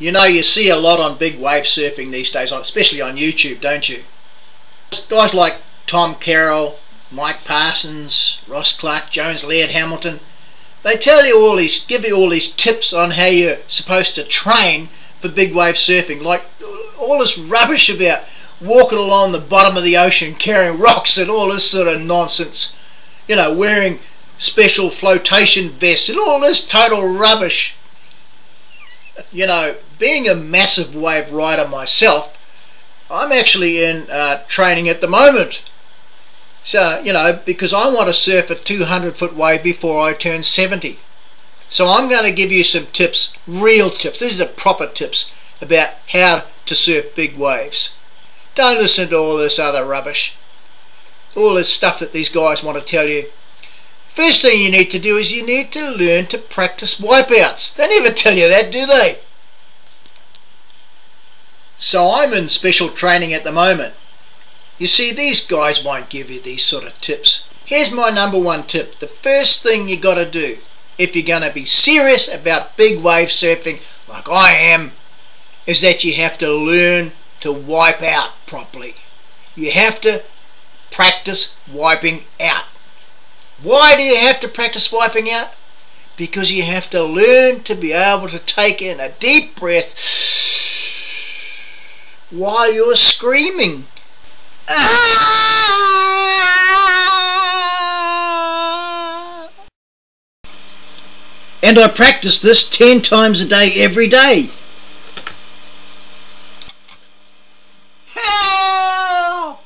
You know, you see a lot on big wave surfing these days, especially on YouTube, don't you? Guys like Tom Carroll, Mike Parsons, Ross Clarke-Jones, Laird Hamilton, they tell you all these, give you all these tips on how you're supposed to train for big wave surfing, like all this rubbish about walking along the bottom of the ocean carrying rocks and all this sort of nonsense, you know, wearing special flotation vests and all this total rubbish. You know, being a massive wave rider myself, I'm actually in training at the moment. So, you know, because I want to surf a 200-foot wave before I turn 70. So I'm going to give you some tips, real tips. These are proper tips about how to surf big waves. Don't listen to all this other rubbish, all this stuff that these guys want to tell you. First thing you need to do is you need to learn to practice wipeouts. They never tell you that, do they? So I'm in special training at the moment. You see, these guys won't give you these sort of tips. Here's my number one tip. The first thing you got to do if you're going to be serious about big wave surfing like I am is that you have to learn to wipe out properly. You have to practice wiping out. Why do you have to practice wiping out? Because you have to learn to be able to take in a deep breath while you're screaming. And I practice this 10 times a day every day. Help!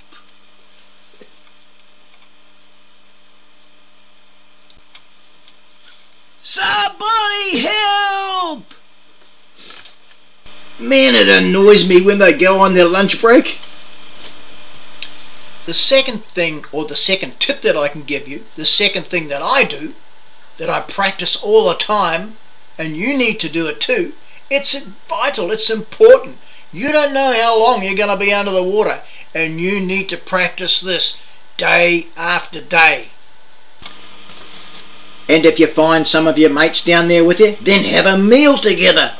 Somebody help! Man, it annoys me when they go on their lunch break. The second thing, or the second tip that I can give you, the second thing that I do, that I practice all the time, and you need to do it too, it's vital, it's important. You don't know how long you're going to be under the water, and you need to practice this day after day. And if you find some of your mates down there with you, then have a meal together.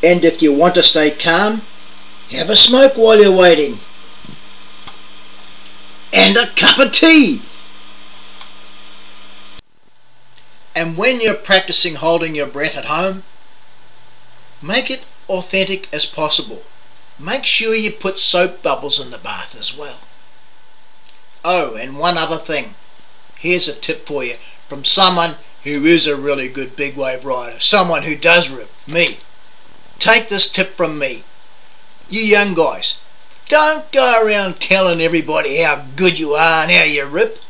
And if you want to stay calm, have a smoke while you're waiting. And a cup of tea. And when you're practicing holding your breath at home, make it authentic as possible. Make sure you put soap bubbles in the bath as well. Oh, and one other thing. Here's a tip for you from someone who is a really good big wave rider. Someone who does rip, me. Take this tip from me. You young guys, don't go around telling everybody how good you are and how you rip.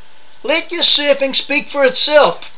Let your surfing speak for itself.